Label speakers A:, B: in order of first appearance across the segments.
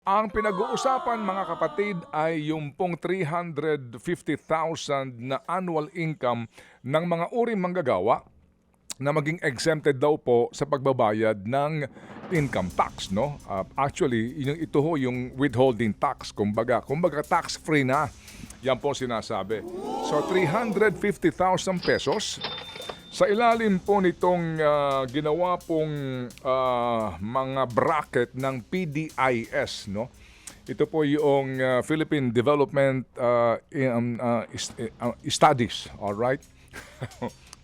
A: Ang pinag-uusapan mga kapatid ay yung pong 350,000 na annual income ng mga uring manggagawa na maging exempted daw po sa pagbabayad ng income tax, no? Actually, ito ho yung withholding tax, kumbaga tax-free na. Yan po sinasabi. So 350,000 pesos sa ilalim po nitong ginawa pong mga bracket ng PDIS, no? Ito po yung Philippine Development Studies, all right?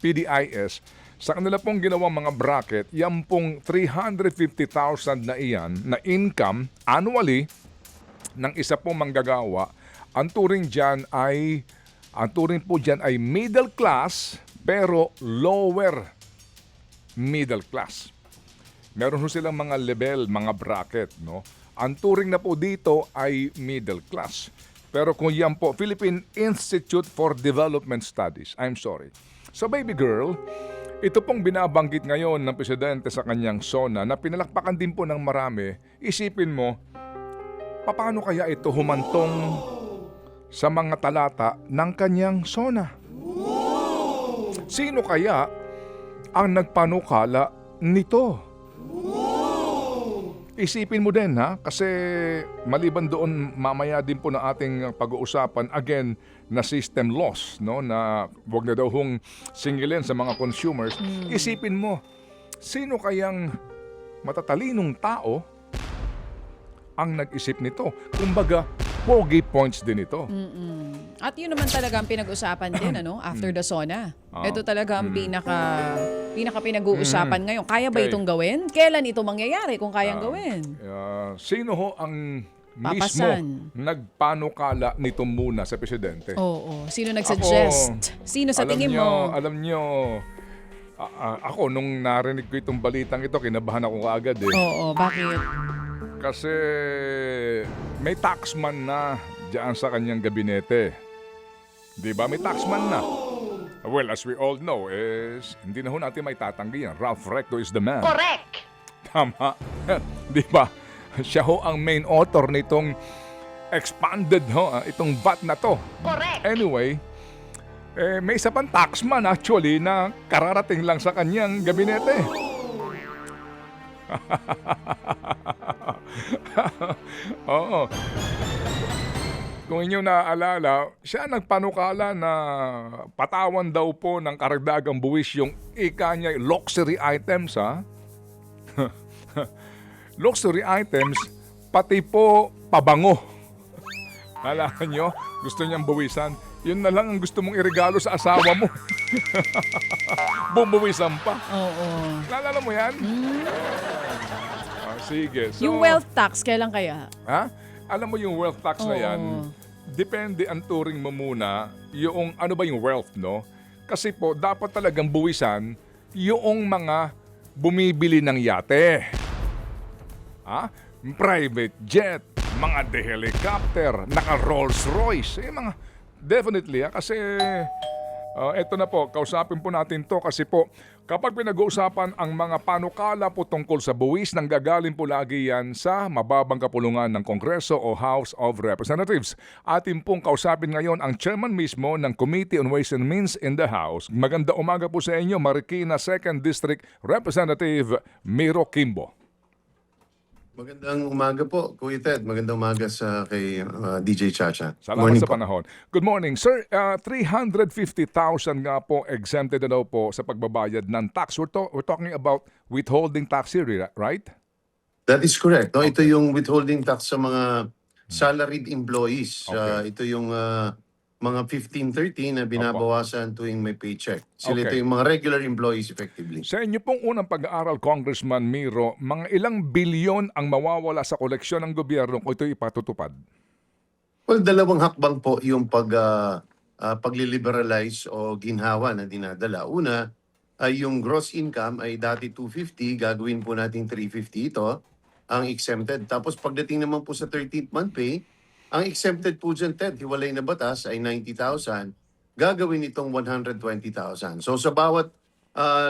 A: PDIS. Sa kanila pong ginawang mga bracket, yan pong 350,000 na iyan na income annually ng isa pong manggagawa, ang turing po diyan ay middle class pero lower middle class. Meron ho silang mga level, mga bracket, no? Ang turing na po dito ay middle class. Pero kung yan po, Philippine Institute for Development Studies, I'm sorry. So baby girl, ito pong binabanggit ngayon ng presidente sa kanyang SONA na pinalakpakan din po ng marami. Isipin mo, paano kaya ito humantong sa mga talata ng kanyang SONA? Sino kaya ang nagpanukala nito? Isipin mo din kasi maliban doon mamaya din po na ating pag-uusapan again na system loss, no, na wag na daw hong singilin sa mga consumers. Isipin mo, sino kayang matatalinong tao ang nag-isip nito? Kumbaga, pogi points din ito.
B: At yun naman talaga ang pinag-usapan din after the SONA. Ito talaga ang pinaka pinag-uusapan ngayon. Kaya ba
A: Okay.
B: itong gawin? Kailan ito mangyayari kung kayang gawin?
A: Sino ho ang
B: Papasan.
A: mismo nagpanukala nito muna sa presidente?
B: Oo. Sino nag-suggest? Sino sa tingin mo?
A: Alam nyo, ako nung narinig ko itong balitang ito, kinabahan ako kaagad eh.
B: Oo, bakit?
A: Kasi may taxman na diyan sa kanyang gabinete. Di ba? May taxman na. Well, as we all know, hindi na ho natin may tatanggi yan. Ralph Recto is the man.
C: Correct!
A: Tama. Di ba? Siya ho ang main author nitong expanded itong VAT na to.
C: Correct!
A: Anyway, may isa pang taxman actually na kararating lang sa kanyang gabinete. Oo. Kung inyo naaalala, siya nagpanukala na patawan daw po ng karagdagang buwis yung ika niya, luxury items luxury items, pati po pabango. Alam nyo, gusto niyang buwisan. Yun na lang ang gusto mong iregalo sa asawa mo. Bumuwisan pa.
B: Oo.
A: Naalala mo yan? Sige. So,
B: Yung wealth tax, kailan kaya?
A: Alam mo yung wealth tax na yan,
B: Oo.
A: depende ang turing mo muna yung ano ba yung wealth, no? Kasi po, dapat talagang buwisan yung mga bumibili ng yate. Private jet, mga helicopter, naka Rolls Royce, mga definitely kasi eto na po, kausapin po natin to kasi po kapag pinag-uusapan ang mga panukala po tungkol sa buwis, nanggagaling po lagi yan sa mababang kapulungan ng Kongreso o House of Representatives. Atin pong kausapin ngayon ang chairman mismo ng Committee on Ways and Means in the House. Maganda umaga po sa inyo, Marikina 2nd District Representative Miro Kimbo.
D: Magandang umaga po, Kuya Ted. Magandang umaga kay DJ Chacha.
A: Salamat
D: Morning
A: sa
D: po.
A: panahon. Good morning. Sir, 350,000 nga po exempted na daw po sa pagbabayad ng tax. We're talking about withholding tax here, right?
D: That is correct. No? Ito yung withholding tax sa mga salaried employees.
A: Okay.
D: Ito yung mga 15-13 na binabawasan tuwing may paycheck. Sila
A: Okay.
D: ito yung mga regular employees effectively.
A: Sa inyo pong unang pag-aaral, Congressman Miro, mga ilang bilyon ang mawawala sa koleksyon ng gobyerno kung ito ipatutupad?
D: Well, dalawang hakbang po yung pag-liberalize o ginhawa na dinadala. Una ay yung gross income ay dati 250, gagawin po natin 350 ito, ang exempted. Tapos pagdating naman po sa 13th month pay, ang exempted po dyan, Ted, hiwalay na batas ay 90,000, gagawin itong 120,000. So sa bawat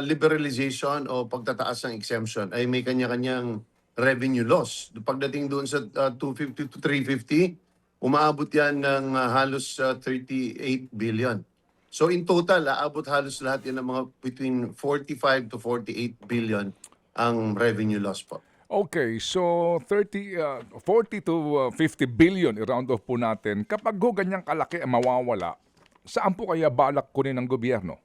D: liberalization o pagtataas ng exemption ay may kanya-kanyang revenue loss. Pagdating doon sa 250 to 350, umaabot yan ng halos 38 billion. So in total, aabot halos lahat yan ng mga between 45 to 48 billion ang revenue loss po.
A: Okay, so 40 to 50 billion i-round off po natin. Kapag ho ganyang kalaki ang mawawala, saan po kaya balak kunin ng gobyerno?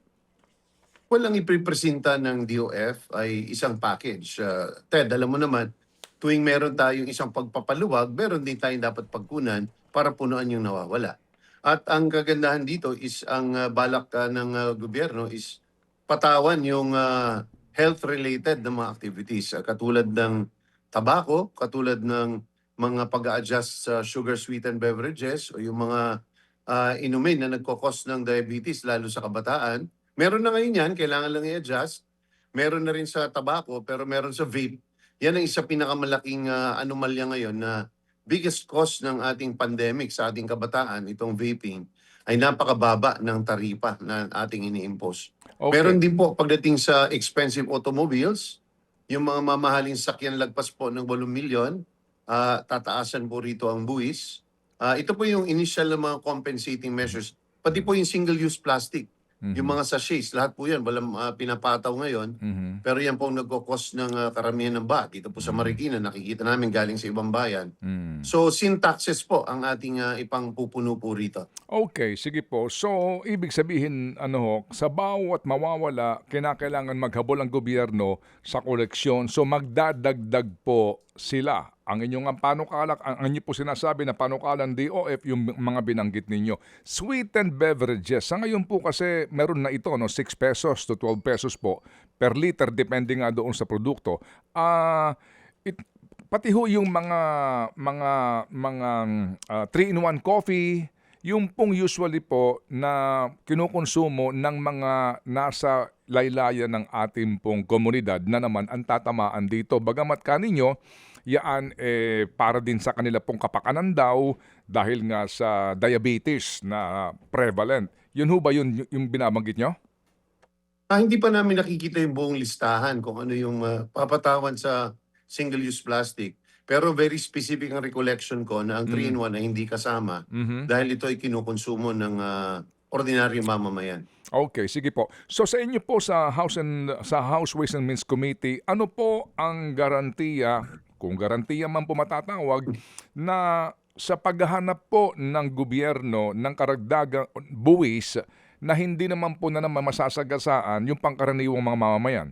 D: Walang ipipresenta ng DOF ay isang package. Ted, alam mo naman, tuwing meron tayong isang pagpapaluwag, meron din tayong dapat pagkunan para punuan yung nawawala. At ang kagandahan dito is ang balak ng gobyerno is patawan yung health-related na mga activities. Katulad ng tabako, katulad ng mga pag-a-adjust sa sugar-sweetened beverages o yung mga inumin na nagkakos ng diabetes lalo sa kabataan. Meron na ngayon yan, kailangan lang i-adjust. Meron na rin sa tabako, pero meron sa vape. Yan ang isa pinakamalaking anomalya ngayon na biggest cause ng ating pandemic sa ating kabataan, itong vaping, ay napakababa ng taripa na ating ini-impose.
A: Okay.
D: Meron din po pagdating sa expensive automobiles, yung mga mamahaling sakyan lagpas po ng 8 milyon, tataasan po rito ang buwis. Ito po yung initial na mga compensating measures. Pati po yung single-use plastic. Yung mga sachets, lahat po yan, walang pinapataw ngayon. Pero yan po ang nagkakos ng karamihan ng baht. Dito po sa Marikina, nakikita namin galing sa ibang bayan. So, sin taxes po ang ating ipang pupuno po rito.
A: Okay, sige po. So, ibig sabihin, sa bawat mawawala, kinakailangan maghabol ang gobyerno sa koleksyon. So, magdadagdag po sila. Ang inyong panukalan, ang inyo po sinasabi na panukalan DOF, yung mga binanggit ninyo. Sweetened beverages. Sa ngayon po kasi meron na ito, 6 pesos to 12 pesos po per liter, depende nga doon sa produkto. Pati ho yung mga 3-in-1 coffee, yung pong usually po na kinukonsumo ng mga nasa laylayan ng ating pong komunidad na naman ang tatamaan dito. Bagamat kaninyo, yaan para din sa kanila pong kapakanan daw dahil nga sa diabetes na prevalent. Yun ho ba yun yung binabanggit nyo?
D: Hindi pa namin nakikita yung buong listahan kung ano yung papatawan sa single-use plastic. Pero very specific ang recollection ko na ang 3-in-1 ay hindi kasama dahil ito ay kinukonsumo ng ordinaryong mamamayan.
A: Okay, sige po. So sa inyo po sa House Ways and Means Committee, ano po ang garantiya, kung garantiya man po matatawag, na sa paghahanap po ng gobyerno ng karagdagang buwis na hindi naman po na naman masasagasaan yung pangkaraniwang mga mamamayan?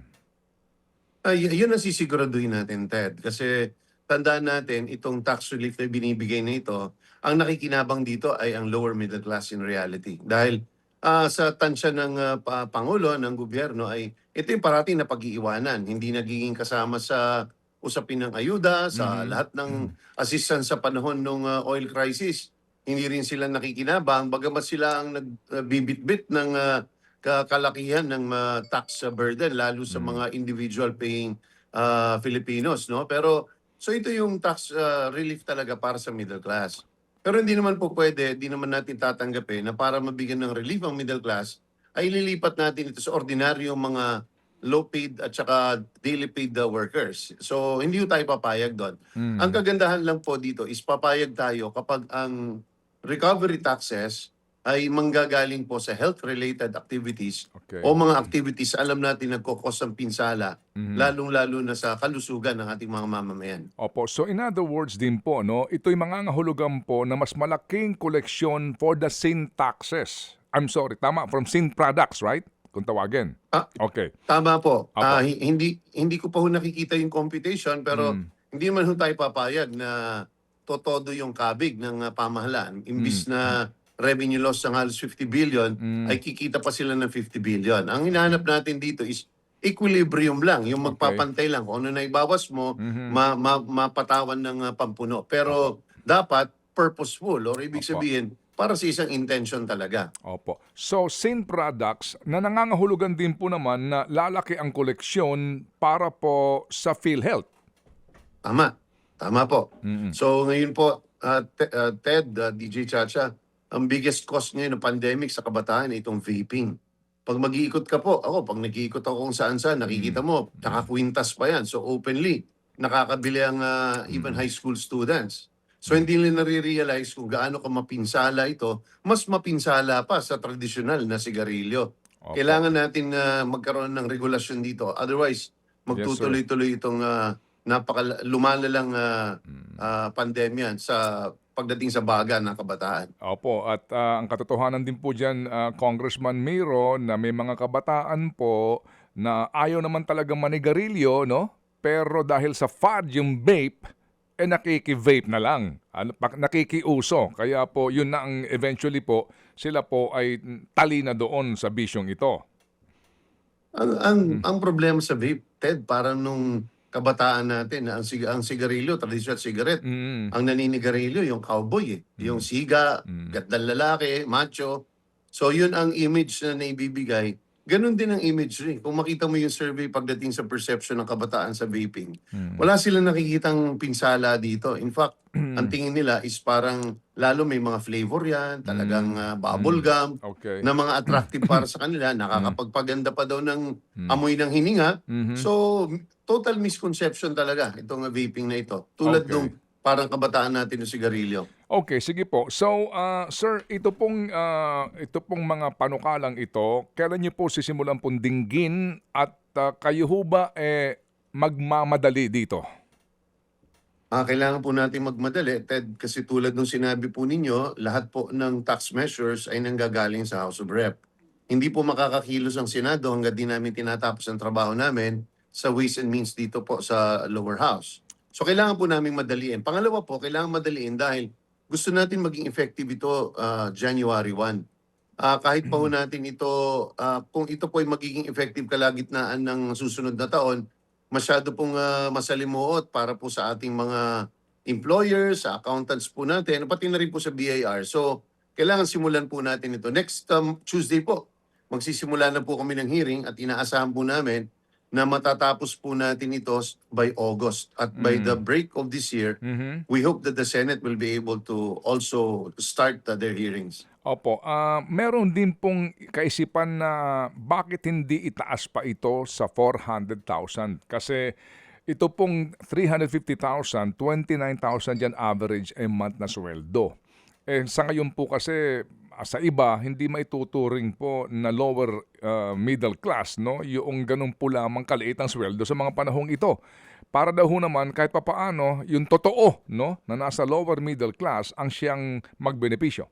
D: Yun ang sisiguraduhin natin, Ted. Kasi tandaan natin, itong tax relief na binibigay na ito, ang nakikinabang dito ay ang lower middle class in reality. Dahil sa tansya ng Pangulo, ng gobyerno, ay ito yung parating na pag-iiwanan. Hindi nagiging kasama sa usapin ng ayuda, sa lahat ng assistance sa panahon ng oil crisis. Hindi rin sila nakikinabang, bagamat sila ang nagbibitbit ng kalakihan ng tax burden, lalo sa mga individual paying Filipinos. No? Pero, so ito yung tax relief talaga para sa middle class. Pero hindi naman po pwede, hindi naman natin tatanggapin na para mabigyan ng relief ang middle class, ay lilipat natin ito sa ordinaryong mga low-paid at saka daily-paid workers. So, hindi tayo papayag doon. Ang kagandahan lang po dito is papayag tayo kapag ang recovery taxes ay manggagaling po sa health-related activities o mga activities alam natin nagkukos ng pinsala, lalong-lalo na sa kalusugan ng ating mga mamamayan.
A: Opo, so in other words din po, ito'y mangangahulugan po na mas malaking koleksyon for the sin taxes. I'm sorry, tama, from sin products, right? Kung tawagin. Okay.
D: Tama po. Hindi ko pa ho nakikita yung computation, pero hindi man ho tayo papayag na totodo yung kabig ng pamahalaan. Imbis na revenue loss ng halos 50 billion, ay kikita pa sila ng 50 billion. Ang hinahanap natin dito is equilibrium lang, yung magpapantay lang. Kung ano na ibawas mo, mapatawan ng pampuno. Pero dapat purposeful, or ibig sabihin, para sa isang intention talaga.
A: Opo. So, sin products na nangangahulugan din po naman na lalaki ang koleksyon para po sa PhilHealth.
D: Tama. Tama po. So, ngayon po, Ted, DJ Chacha, ang biggest cost ngayon ng pandemic sa kabataan ay itong vaping. Pag mag-iikot ka po, pag nag-iikot ako kung saan-saan, nakikita mo, nakakwintas pa yan. So, openly, nakakabili ang even high school students. So hindi nila nare-realize kung gaano ka mapinsala ito, mas mapinsala pa sa tradisyonal na sigarilyo.
A: Opo.
D: Kailangan natin magkaroon ng regulasyon dito. Otherwise, magtutuloy-tuloy itong lumalalang pandemya sa pagdating sa baga ng kabataan.
A: Opo, at ang katotohanan din po dyan, Congressman Miro, na may mga kabataan po na ayaw naman talagang manigarilyo, no? Pero dahil sa FAD, yung vape, nakiki-vape na lang, nakikiuso. Kaya po, yun na ang eventually po, sila po ay tali na doon sa bisyong ito.
D: Ang problema sa vape, Ted, parang nung kabataan natin, ang sigarilyo, traditional cigarette, ang naninigarilyo, yung cowboy, yung siga, gandang lalaki, macho. So yun ang image na naibibigay. Ganun din ang imagery. Kung makita mo yung survey pagdating sa perception ng kabataan sa vaping, wala silang nakikitang pinsala dito. In fact, ang tingin nila is parang lalo may mga flavor yan, talagang bubble gum,
A: Okay.
D: na mga attractive para sa kanila, nakakapagpaganda pa daw ng amoy ng hininga. So, total misconception talaga itong vaping na ito. Tulad
A: Okay.
D: nung parang kabataan natin ng sigarilyo.
A: Okay, sige po. So, sir, ito pong mga panukalang ito, kailan niyo po sisimulan pong dinggin at kayo ho ba magmamadali dito?
D: Kailangan po natin magmadali, Ted, kasi tulad ng sinabi po ninyo, lahat po ng tax measures ay nanggagaling sa House of Rep. Hindi po makakakilos ang Senado hanggang di namin tinatapos ang trabaho namin sa Ways and Means dito po sa lower house. So kailangan po namin madaliin. Pangalawa po, kailangan madaliin dahil gusto natin maging effective ito January 1. Kahit pa po natin ito, kung ito po ay magiging effective kalagitnaan ng susunod na taon, masyado pong masalimuot para po sa ating mga employers, sa accountants po natin, pati na rin po sa BIR. So, kailangan simulan po natin ito. Next Tuesday po, magsisimula na po kami ng hearing at inaasahan po namin na matatapos po natin ito by August. At by the break of this year, we hope that the Senate will be able to also start their hearings.
A: Opo, meron din pong kaisipan na bakit hindi itaas pa ito sa 400,000? Kasi ito pong 350,000, 29,000 yan average a month na sweldo. Sa ngayon po kasi sa iba, hindi maituturing po na lower middle class, no? Yung ganun po lamang kaliit ang sweldo sa mga panahong ito. Para daw ho naman kahit papaano, yung totoo, no, na nasa lower middle class ang siyang magbenepisyo.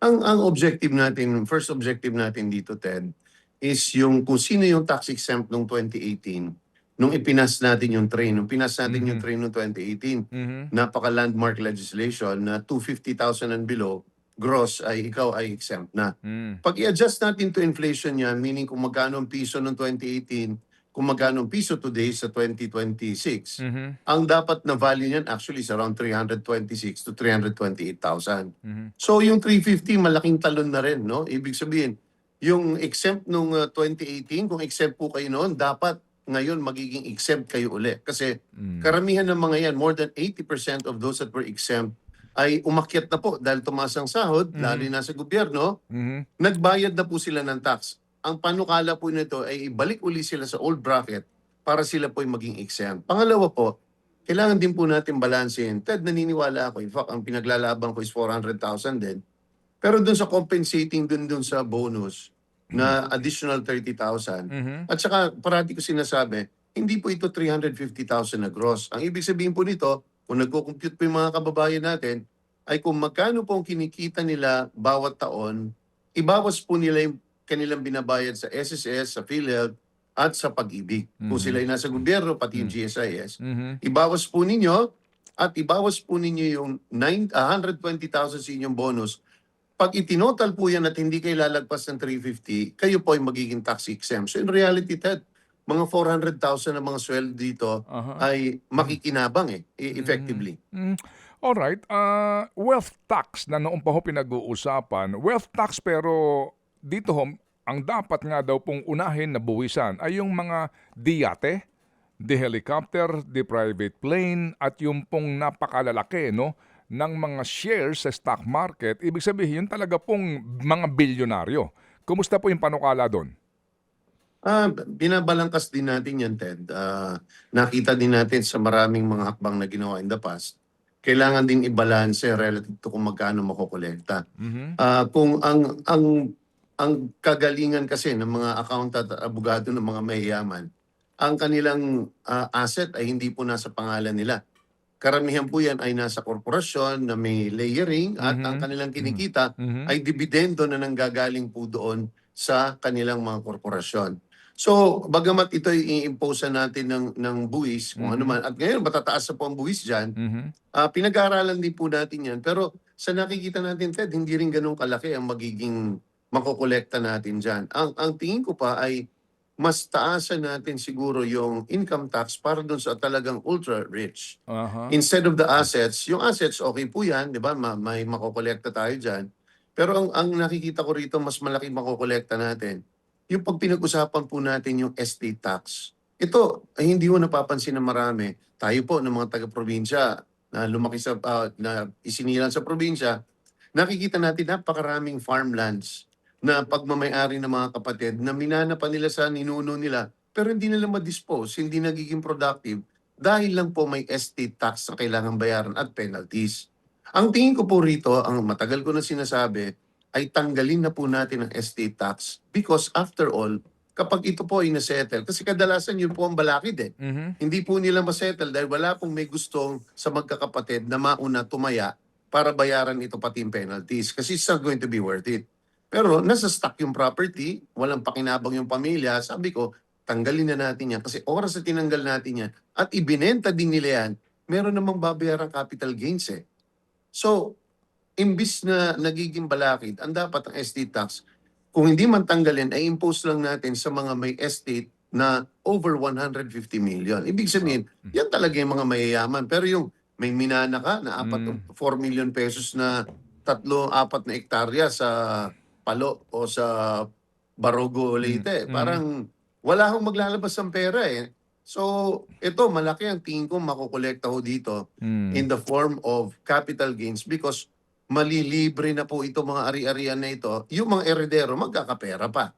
D: Ang objective natin, first objective natin dito, Ted, is yung kung sino yung tax exempt noong 2018, nung ipinas natin yung train, nung pinas natin yung train noong 2018, napaka-landmark legislation na 250,000 and below, gross ay ikaw ay exempt na. Pag i-adjust natin to inflation yan, meaning kung magkano ang piso noong 2018, kung magkano ang piso today sa 2026, ang dapat na value niyan actually is around 326 to 328,000. So yung 350, malaking talon na rin, no? Ibig sabihin, yung exempt nung 2018, kung exempt po kayo noon, dapat ngayon magiging exempt kayo uli. Kasi karamihan ng mga yan, more than 80% of those that were exempt, ay umakyat na po dahil tumaas ang sahod, lalo na sa gobyerno, nagbayad na po sila ng tax. Ang panukala po nito ay ibalik uli sila sa old bracket para sila po ay maging exempt. Pangalawa po, kailangan din po natin balansin. Ted, naniniwala ako. In fact, ang pinaglalaban ko is 400,000 din. Pero dun sa compensating dun sa bonus na additional 30,000. At saka parati ko sinasabi, hindi po ito 350,000 na gross. Ang ibig sabihin po nito, kung nagko-compute po yung mga kababayan natin, ay kung magkano po ang kinikita nila bawat taon, ibawas po nila yung kanilang binabayad sa SSS, sa PhilHealth, at sa Pag-ibig. Kung sila ay nasa gobyerno, pati yung GSIS. Ibawas po ninyo, at ibawas po ninyo yung 120,000 sa inyong bonus. Pag itinotal po yan at hindi kayo lalagpas ng 350, kayo po ay magiging tax exempt. So in reality, Ted, mga 400,000 na mga sweldo dito ay makikinabang effectively.
A: Alright, wealth tax na noong pa ho pinag-uusapan. Wealth tax pero dito ho, ang dapat nga daw pong unahin na buwisan ay yung mga diyate, the helicopter, the private plane, at yung pong napakalalaki, no, ng mga shares sa stock market. Ibig sabihin, yun talaga pong mga bilyonaryo. Kumusta po yung panukala doon?
D: Binabalangkas din natin yan, Ted. Nakita din natin sa maraming mga hakbang na ginawa in the past. Kailangan din i-balance relative to kung magkano makokolekta.
A: Mhm.
D: Kung ang kagalingan kasi ng mga accountant at abogado ng mga mayayaman, ang kanilang asset ay hindi po nasa pangalan nila. Karamihan po yan ay nasa korporasyon na may layering at ang
A: Mhm.
D: kanilang
A: Mhm.
D: kinikita
A: Mhm.
D: ay dividendo na nanggagaling po doon sa kanilang mga korporasyon. So, bagamat ito i-impose natin ng buwis, kung ano
A: Mhm.
D: man, at ngayon matataas na po ang buwis dyan,
A: Mhm.
D: pinag-aaralan din po natin yan. Pero sa nakikita natin, Ted, hindi rin ganun kalaki ang magiging makokolekta natin dyan. Ang tingin ko pa ay mas taasan natin siguro yung income tax para doon sa talagang ultra-rich.
A: Aha.
D: Instead of the assets, yung assets, okay po yan, di ba? May makokolekta tayo dyan. Pero ang nakikita ko rito, mas malaki makokolekta natin. Yung pag pinag-usapan po natin yung estate tax. Ito, ay hindi mo napapansin na marami. Tayo po ng mga taga-probinsya na lumaki na isinilang sa probinsya, nakikita natin napakaraming farmlands na pagmamayari ng mga kapatid na minana pa nila sa ninuno nila pero hindi nila ma-dispose, hindi nagiging productive dahil lang po may estate tax na kailangan bayaran at penalties. Ang tingin ko po rito, ang matagal ko na sinasabi, ay tanggalin na po natin ang estate tax because after all, kapag ito po ay nasettle, kasi kadalasan yun po ang balakid eh.
A: Mhm.
D: Hindi po nila masettle dahil wala pong may gustong sa magkakapatid na mauna tumaya para bayaran ito pati yung penalties kasi it's not going to be worth it. Pero nasa stock yung property, walang pakinabang yung pamilya, sabi ko, tanggalin na natin yan kasi oras na tinanggal natin yan at ibinenta din nila yan, meron namang babayarang capital gains eh. So, imbis na nagiging balakid, ang dapat ang estate tax, kung hindi man tanggalin, ay impose lang natin sa mga may estate na over 150 million. Ibig sabihin, yan talaga yung mga mayayaman. Pero yung may minana ka na
A: Mm.
D: 4 million pesos na 3-4 na ektarya sa Palo o sa Barogo,
A: Mm.
D: Leyte,
A: Mhm.
D: parang wala akong maglalabas ng pera eh. So, ito, malaki ang tingin ko makukolekta ho dito in
A: Mm.
D: the form of capital gains because malilibre na po ito mga ari-arian na ito, yung mga eredero magkakapera pa.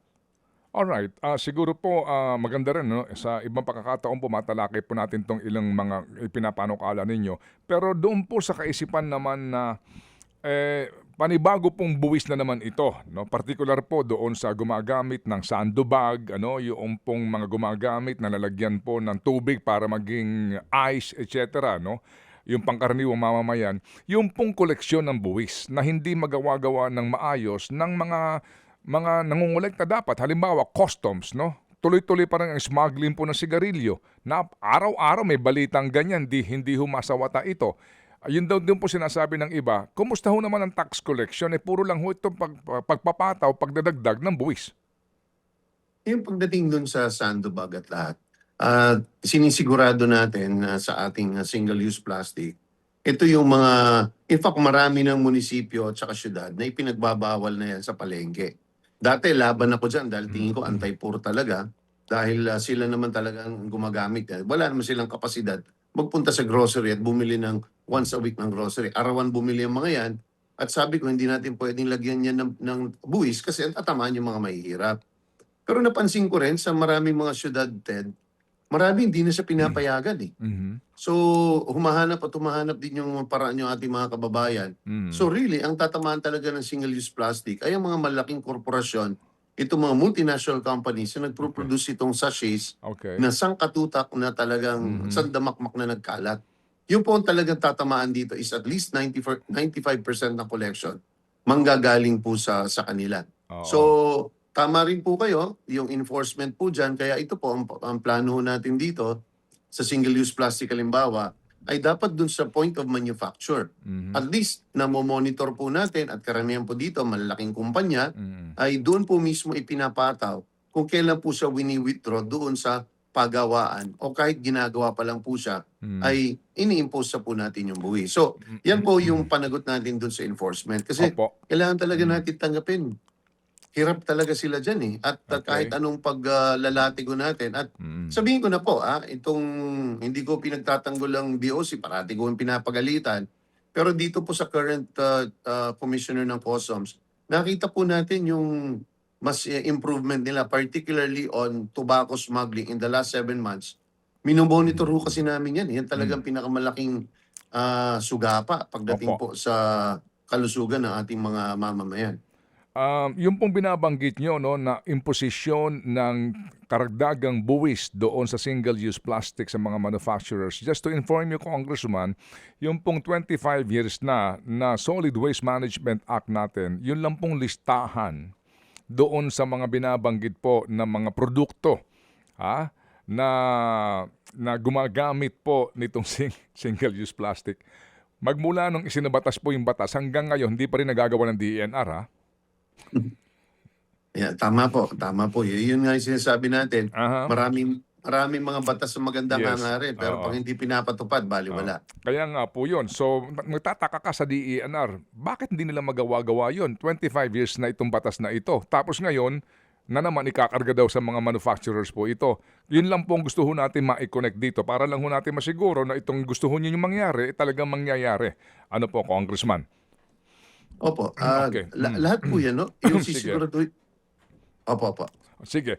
A: Alright, siguro po, maganda rin 'no, sa ibang pagkakataon po matalakay po natin 'tong ilang mga ipinapanukala ninyo. Pero doon po sa kaisipan naman na, panibago pong buwis na naman ito 'no, partikular po doon sa gumagamit ng sandbag ano, yung pong mga gumagamit na lalagyan po ng tubig para maging ice et cetera 'no, yung pangkaraniwang mamamayan, yung pong koleksyon ng buwis na hindi magawa-gawa ng maayos ng mga nangongolekta dapat, halimbawa customs 'no, tuloy-tuloy pa rin ang smuggling po ng sigarilyo na araw-araw may balitang ganyan, hindi humasawata ito. Ayun daw din po sinasabi ng iba, kumusta ho naman ang tax collection, puro lang ho itong pagpapataw, pagdadagdag ng buwis.
D: Yung pagdating dun sa sandbag at lahat, sinisigurado natin na sa ating single-use plastic, ito yung mga, in fact marami ng munisipyo at saka syudad na ipinagbabawal na yan sa palengke. Dati laban ako dyan dahil tingin ko anti-poor talaga dahil sila naman talagang gumagamit. Wala naman silang kapasidad magpunta sa grocery at bumili ng once a week ng grocery. Arawan bumili ang mga yan at sabi ko hindi natin pwedeng lagyan yan ng buwis kasi tatamaan yung mga mahihirap. Pero napansin ko rin sa maraming mga syudad, Ted, marami hindi na siya pinapayagan eh.
A: Mhm.
D: So, humahanap din yung paraan yung ating mga kababayan.
A: Mm.
D: So really, ang tatamaan talaga ng single-use plastic ay ang mga malaking korporasyon, itong mga multinational companies na nagproproduce itong sachets
A: Okay.
D: na sangkatutak na talagang
A: Mhm.
D: sandamakmak na nagkalat. Yung po ang talagang tatamaan dito is at least 95% ng collection manggagaling po sa kanila. So,
A: Oo.
D: tama rin po kayo, yung enforcement po dyan, kaya ito po ang plano natin dito sa single-use plastic halimbawa, ay dapat dun sa point of manufacture.
A: Mhm.
D: At least, monitor po natin at karamihan po dito, malalaking kumpanya,
A: Mm.
D: ay doon po mismo ipinapataw kung kailan po siya wini-withdraw doon sa pagawaan o kahit ginagawa pa lang po siya,
A: Mm.
D: ay ini-impose sa po natin yung buwi. So, yan po yung panagot natin doon sa enforcement. Kasi
A: Opo.
D: kailangan talaga
A: Mm.
D: natin tanggapin hirap talaga sila dyan eh. At kahit
A: Okay.
D: anong paglalatigo natin. At
A: Mm.
D: sabihin ko na po, itong hindi ko pinagtatanggol ang DOC, parati ko yung pinapagalitan. Pero dito po sa current commissioner ng Customs, nakita po natin yung mas improvement nila, particularly on tobacco smuggling in the last 7 months. Minomonitor ho kasi namin yan. Yan talagang pinakamalaking sugapa pagdating
A: Opo.
D: po sa kalusugan ng ating mga mamamayan.
A: Yung pong binabanggit nyo, no, na imposisyon ng karagdagang buwis doon sa single-use plastic sa mga manufacturers. Just to inform you, Congressman, yung pong 25 years na Solid Waste Management Act natin, yun lang pong listahan doon sa mga binabanggit po na mga produkto na gumagamit po nitong single-use plastic. Magmula nung isinabatas po yung batas hanggang ngayon, hindi pa rin nagagawa ng DENR, ha?
D: Yeah, tama po, tama po. Yun nga yung sinasabi natin.
A: Aha.
D: Maraming mga batas na magandang
A: Yes.
D: hangarin, pero
A: Oo.
D: pag hindi pinapatupad, baliwala.
A: Kaya nga po yun. So, magtataka ka sa DENR, bakit hindi nila magawa-gawa yun? 25 years na itong batas na ito. Tapos ngayon, na naman ikakarga daw sa mga manufacturers po ito. Yun lang po ang gusto ho natin ma-connect dito para lang ho natin masiguro na itong gusto ho nyo yung mangyari, talagang mangyayari. Ano po, Congressman?
D: Opo,
A: Okay.
D: lahat po yan, no? Yung
A: Sige.
D: sisiguraduhin. Opo.
A: Sige.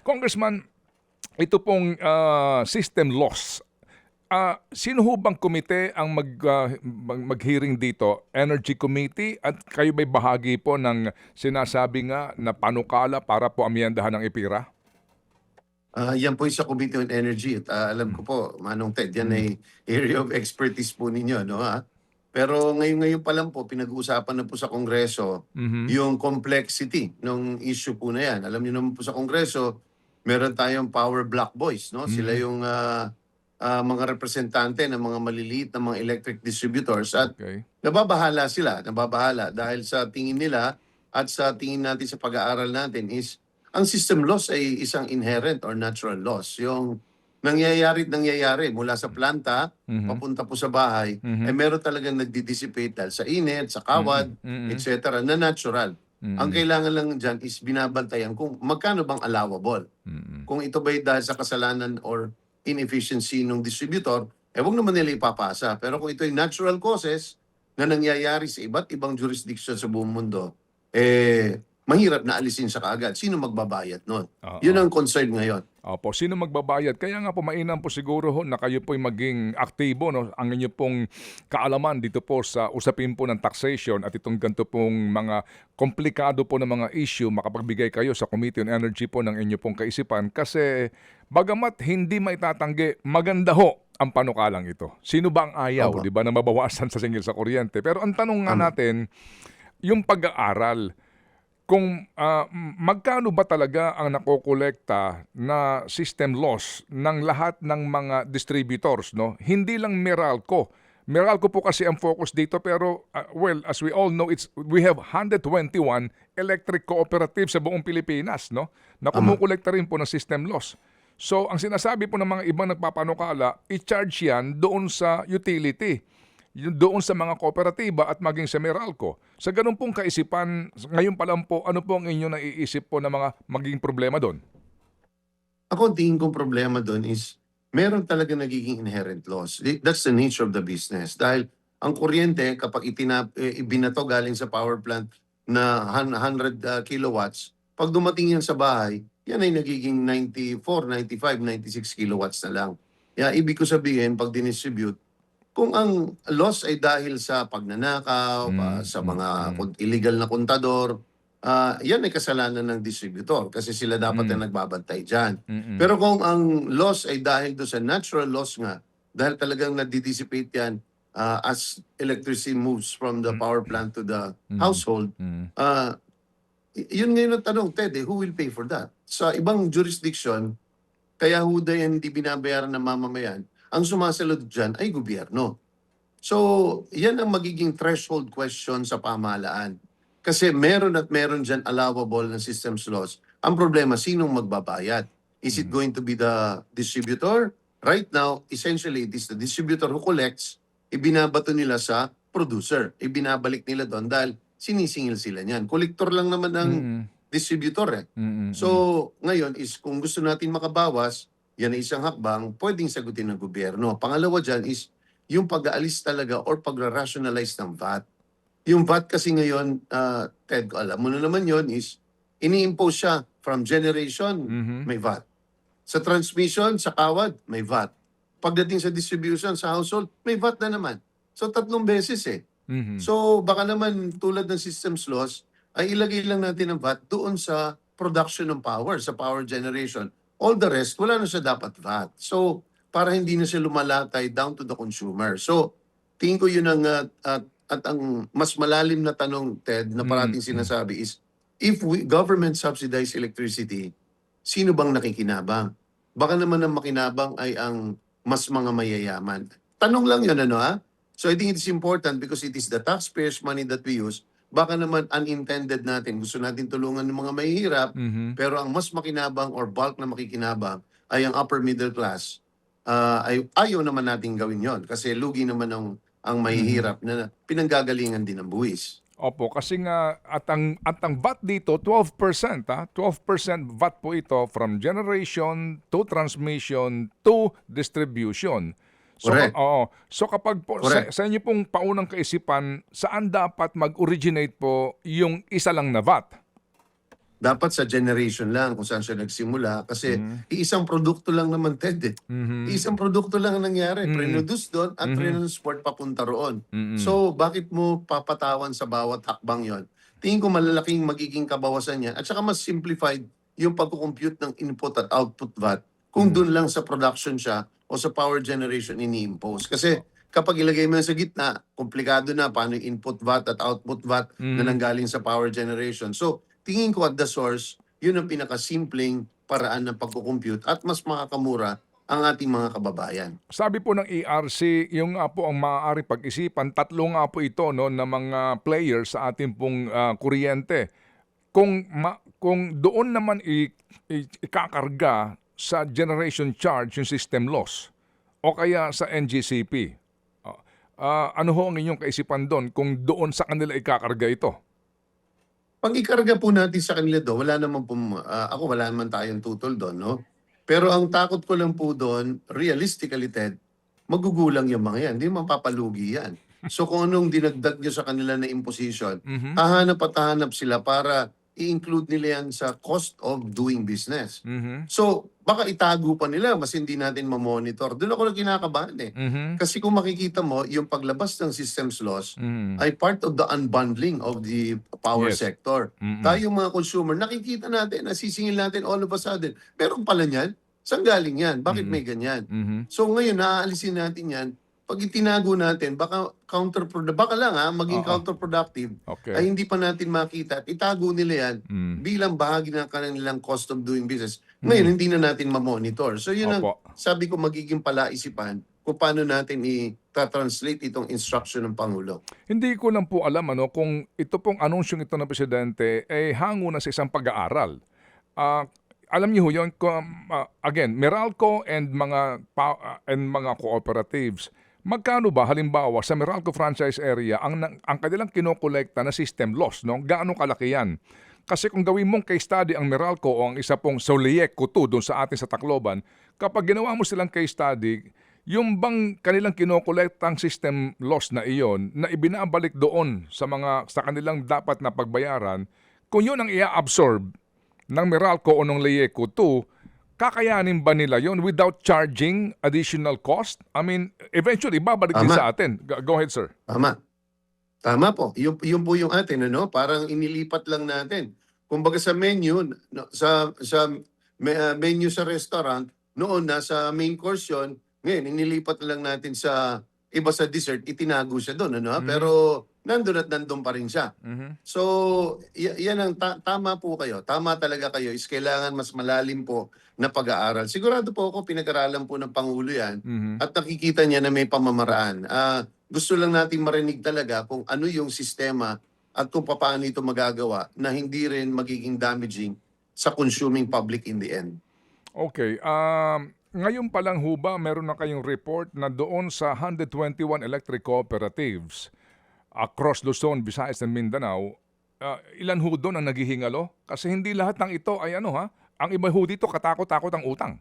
A: Congressman, ito pong system loss. Sino ho bang komite ang mag-hearing dito? Energy Committee? At kayo ba'y bahagi po ng sinasabi nga na panukala para po amyendahan ng IPIRA?
D: Yan po yung sa Committee on Energy. At alam ko po, Manong Ted, yan ay area of expertise po ninyo, no? Pero ngayon pa lang po, pinag-uusapan na po sa Kongreso yung complexity ng issue po na yan. Alam niyo naman po sa Kongreso, meron tayong power block boys, no? Sila yung mga representante ng mga maliliit na mga electric distributors at
A: Okay.
D: nababahala dahil sa tingin nila at sa tingin natin sa pag-aaral natin is ang system loss ay isang inherent or natural loss. Yung nangyayari mula sa planta, papunta po sa bahay, meron talagang nagdi-dissipate dahil sa init, sa kawad, etc. na natural. Ang kailangan lang dyan is binabantayan kung magkano bang allowable. Kung ito ba'y dahil sa kasalanan or inefficiency ng distributor, wag naman nila ipapasa. Pero kung ito ay natural causes na nangyayari sa iba't ibang jurisdiction sa buong mundo, mahirap na alisin sa kaagad. Sino magbabayad nun? Yun ang concern ngayon.
A: Opo, sino magbabayad? Kaya nga po mainam po siguro ho na kayo po'y maging aktibo, no? Ang inyo pong kaalaman dito po sa usapin po ng taxation at itong ganito pong mga komplikado po ng mga issue, makapagbigay kayo sa Committee on Energy po ng inyo pong kaisipan kasi bagamat hindi maitatanggi, maganda ho ang panukalang ito. Sino ba ang ayaw,
D: Opo.
A: di ba, na mabawasan sa singil sa kuryente? Pero ang tanong nga natin, yung pag-aaral, kung magkano ba talaga ang nakokolekta na system loss ng lahat ng mga distributors, no? Hindi lang Meralco. Meralco po kasi ang focus dito pero well, as we all know, we have 121 electric cooperatives sa buong Pilipinas, no? Na kumukolekta rin po ng system loss. So, ang sinasabi po ng mga ibang nagpapanukala, i-charge yan doon sa utility, doon sa mga kooperatiba at maging sa Meralco. Sa ganun pong kaisipan, ngayon pa lang po, ano po ang inyo naiisip po na mga magiging problema doon?
D: Ako, tingin kong problema doon is meron talaga nagiging inherent loss. That's the nature of the business. Dahil ang kuryente, kapag ibinato galing sa power plant na 100 kilowatts, pag dumating yan sa bahay, yan ay nagiging 94, 95, 96 kilowatts na lang. Kaya ibig ko sabihin, pag dinistribute, kung ang loss ay dahil sa pagnanakaw, sa mga illegal na kontador, yan ay kasalanan ng distributor kasi sila dapat na nagbabantay dyan. Pero kung ang loss ay dahil do sa natural loss nga, dahil talagang nadidissipate yan as electricity moves from the power plant to the household, yun ngayon ang tanong, Ted, who will pay for that? Sa ibang jurisdiction, kaya huda yan hindi binabayaran ng mamamayan, ang sumasalot dyan ay gobyerno. So, yan ang magiging threshold question sa pamahalaan. Kasi meron at meron dyan allowable na systems loss. Ang problema, sinong magbabayad? Is it going to be the distributor? Right now, essentially, it is the distributor who collects, ibinabato nila sa producer. Ibinabalik nila doon dahil sinisingil sila niyan. Kolektor lang naman ng distributor . So, ngayon is kung gusto natin makabawas, yan ay isang hakbang, pwedeng sagutin ng gobyerno. Pangalawa dyan is yung pag-aalis talaga or pag-rationalize ng VAT. Yung VAT kasi ngayon, Ted, alam mo na naman yon is ini-impose siya from generation, may VAT. Sa transmission, sa kawad, may VAT. Pagdating sa distribution, sa household, may VAT na naman. So 3 beses eh. So baka naman tulad ng systems loss, ay ilagay lang natin ang VAT doon sa production ng power, sa power generation. All the rest, wala na siya dapat VAT. So para hindi na siya lumalatay down to the consumer. So tingin ko yun ang at ang mas malalim na tanong, Ted, na parating sinasabi is, if government subsidize electricity, sino bang nakikinabang? Baka naman ang makinabang ay ang mas mga mayayaman. Tanong lang yun, ano ha? So I think it is important because it is the taxpayers' money that we use. Baka naman unintended natin. Gusto natin tulungan ng mga mahihirap, pero ang mas makinabang or bulk na makikinabang ay ang upper middle class. Ay ayaw naman natin gawin yon kasi lugi naman ang mahihirap na pinanggagalingan din ng buwis.
A: Opo, kasi nga at ang VAT dito 12%, 12% VAT po ito from generation to transmission to distribution. So
D: Correct.
A: So kapag po
D: Correct.
A: sa inyo pong paunang kaisipan, saan dapat mag-originate po yung isa lang na VAT?
D: Dapat sa generation lang kung saan siya nagsimula kasi iisang produkto lang naman, Ted. Iisang produkto lang ang nangyari. Produce doon at transport papunta roon. So bakit mo papatawan sa bawat hakbang yon? Tingin ko malalaking magiging kabawasan yan at saka mas simplified yung pagkukompute ng input at output VAT kung doon lang sa production siya o sa power generation ini-impose. Kasi kapag ilagay mo yan sa gitna, komplikado na paano yung input VAT at output VAT na nanggaling sa power generation. So tingin ko at the source, yun ang pinakasimpleng paraan ng pagkukompute at mas makakamura ang ating mga kababayan.
A: Sabi po ng ERC, yung nga po ang maaari pag-isipan, tatlo nga po ito no, na mga players sa ating pong kuryente. Kung doon naman ikakarga sa generation charge yung system loss o kaya sa NGCP, ano ho ang inyong kaisipan doon kung doon sa kanila ikakarga ito?
D: Pag ikarga po natin sa kanila doon, wala naman po, wala naman tayong tutol doon, no? Pero ang takot ko lang po doon, realistically, Ted, magugulang yung mga yan. Hindi mapapalugi yan. So kung anong dinagdag nyo sa kanila na imposition, hahanap at hahanap sila para i-include nila yan sa cost of doing business. So baka itago pa nila, mas hindi natin mamonitor. Doon ako lang kinakabahan eh. Kasi kung makikita mo, yung paglabas ng systems loss ay part of the unbundling of the power
A: Yes.
D: sector. Tayo mga consumer, nakikita natin, nasisingil natin all of a sudden. Meron pala niyan? Saan galing yan? Bakit may ganyan? So ngayon, naaalisin natin yan. Pag itinago natin, baka baka lang maging counterproductive
A: Okay.
D: ay hindi pa natin makita at itago nila yan bilang bahagi ng kanilang cost of doing business. Ngayon, hindi na natin ma-monitor. So yun ang
A: Opo.
D: sabi ko magiging palaisipan kung paano natin i-translate itong instruction ng Pangulo.
A: Hindi ko lang po alam kung ito pong anunsyong ito ng Presidente ay hango na sa isang pag-aaral. Alam niyo ho yun, again, Meralco and mga cooperatives, magkano ba halimbawa sa Meralco franchise area ang kanilang kinokolekta na system loss, no? Gaano kalaki yan? Kasi kung gawin mong case study ang Meralco o ang isa pong Soliek Kutu doon sa atin sa Tacloban, kapag ginawa mo silang case study, yung bang kanilang kinokolektang system loss na iyon na ibinabalik doon sa kanilang dapat na pagbayaran, kung yun ang i-absorb ng Meralco o ng Lieco 2, kakayanin ba nila yon without charging additional cost? I mean, eventually, babalik din
D: Tama.
A: sa atin. Go ahead, sir.
D: Tama. Tama po. Yun po yung atin, ano? Parang inilipat lang natin. Kumbaga sa menu, menu sa restaurant, noon nasa main course yun, ngayon inilipat lang natin sa iba sa dessert, itinago siya doon, ano? Pero nandun at nandun pa rin siya. So, yan ang tama po kayo. Tama talaga kayo. Is kailangan mas malalim po na pag-aaral. Sigurado po ako, pinag-aralan po ng Pangulo yan at nakikita niya na may pamamaraan. Gusto lang natin marinig talaga kung ano yung sistema at kung paano ito magagawa na hindi rin magiging damaging sa consuming public in the end.
A: Okay. Ngayon pa lang ho ba, meron na kayong report na doon sa 121 electric cooperatives across Luzon, Visayas, and Mindanao, ilan ho doon ang naghihingalo? Kasi hindi lahat ng ito ay ang iba ho dito katakot-takot ang utang.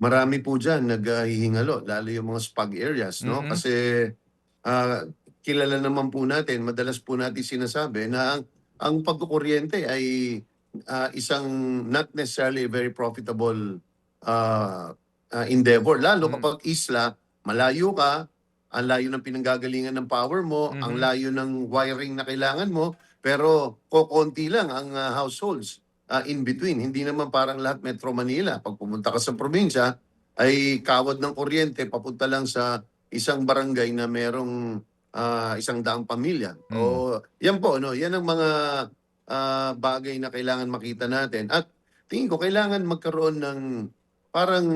D: Marami po dyan naghihingalo, lalo yung mga spag areas, no? Kasi kilala naman po natin, madalas po natin sinasabi na ang pagkukuryente ay isang not necessarily a very profitable endeavor. Lalo kapag isla, malayo ka, ang layo ng pinanggagalingan ng power mo, ang layo ng wiring na kailangan mo, pero kokonti lang ang households in between. Hindi naman parang lahat Metro Manila. Pag pumunta ka sa probinsya, ay kawad ng kuryente papunta lang sa isang barangay na merong 100 pamilya. O yan po, no, yan ang mga bagay na kailangan makita natin. At tingin ko kailangan magkaroon ng parang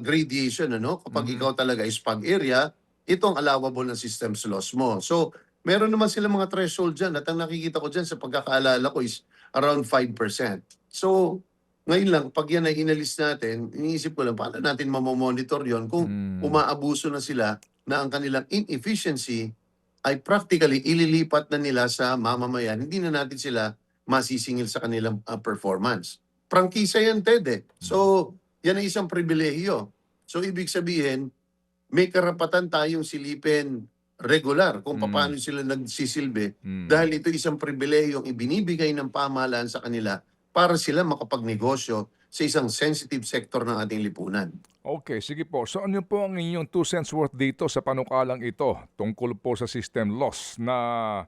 D: gradation, ano? Kapag ikaw talaga is pag area, itong allowable na systems loss mo. So, meron naman sila mga threshold dyan. At ang nakikita ko dyan sa pagkakaalala ko is around 5%. So, ngayon lang, pag yan ay inalis natin, iniisip ko lang, paano natin mamomonitor yon kung umaabuso na sila na ang kanilang inefficiency ay practically ililipat na nila sa mamamayan. Hindi na natin sila masisingil sa kanilang performance. Prangkisa yan, Ted, eh. So, yan ay isang pribilehiyo. So, ibig sabihin, may karapatan tayong silipin regular kung paano sila nagsisilbi dahil ito isang pribilehiyong ibinibigay ng pamahalaan sa kanila para sila makapagnegosyo sa isang sensitive sector ng ating lipunan.
A: Okay, sige po. So ano po ang inyong 2 cents worth dito sa panukalang ito tungkol po sa system loss na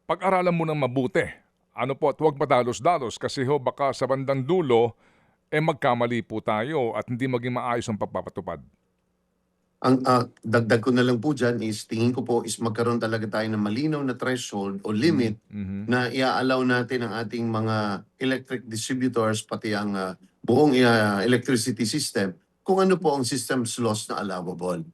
A: pag-aralan mo ng mabuti? Ano po, at huwag padalos-dalos kasi ho baka sa bandang dulo magkamali po tayo at hindi maging maayos ang pagpapatupad.
D: Ang dagdag ko na lang po dyan is tingin ko po is magkaroon talaga tayo ng malinaw na threshold o limit na i-allow natin ang ating mga electric distributors pati ang buong electricity system kung ano po ang systems loss na allowable.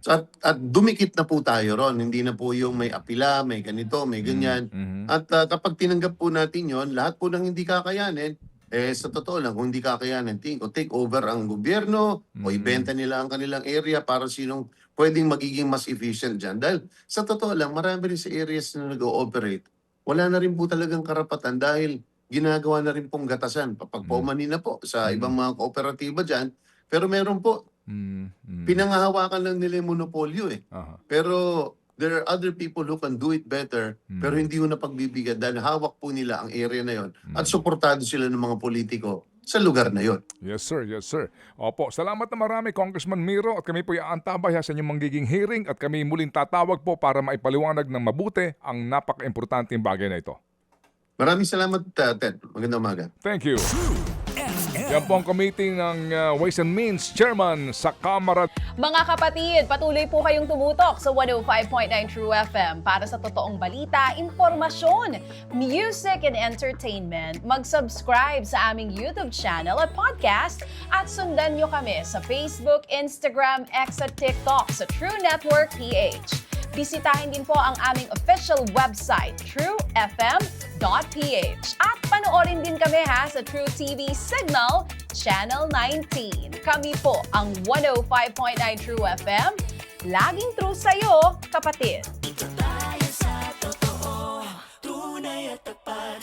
D: So, at dumikit na po tayo ron. Hindi na po yung may apila, may ganito, may ganyan. At kapag tinanggap po natin yon, lahat po ng hindi kakayanin, sa totoo lang, kung hindi kakayanin, take over ang gobyerno o ibenta nila ang kanilang area para sinong pwedeng magiging mas efficient dyan. Dahil sa totoo lang, marami rin sa areas na nag-ooperate, wala na rin po talagang karapatan dahil ginagawa na rin pong gatasan. Papagpaumanin na po sa ibang mga kooperatiba dyan. Pero meron po, pinangahawakan lang nila yung monopolyo eh. Pero there are other people who can do it better pero hindi ko napagbibigyan dahil hawak po nila ang area na yon at suportado sila ng mga politiko sa lugar na yon.
A: Yes sir, yes sir. Opo, salamat na marami Congressman Miro at kami po iaantabay sa inyong magiging hearing at kami muling tatawag po para maipaliwanag ng mabuti ang napaka-importanteng bagay na ito.
D: Maraming salamat, Ted. Magandang umaga.
A: Thank you. Yan po ang committee ng Ways and Means Chairman sa Kamara.
B: Mga kapatid, patuloy po kayong tumutok sa 105.9 True FM para sa totoong balita, impormasyon, music and entertainment. Mag-subscribe sa aming YouTube channel at podcast at sundan nyo kami sa Facebook, Instagram, X at TikTok sa True Network PH. Bisitahin din po ang aming official website, truefm.ph. At panoorin din kami sa True TV Signal, Channel 19. Kami po ang 105.9 True FM. Laging true sa'yo, kapatid.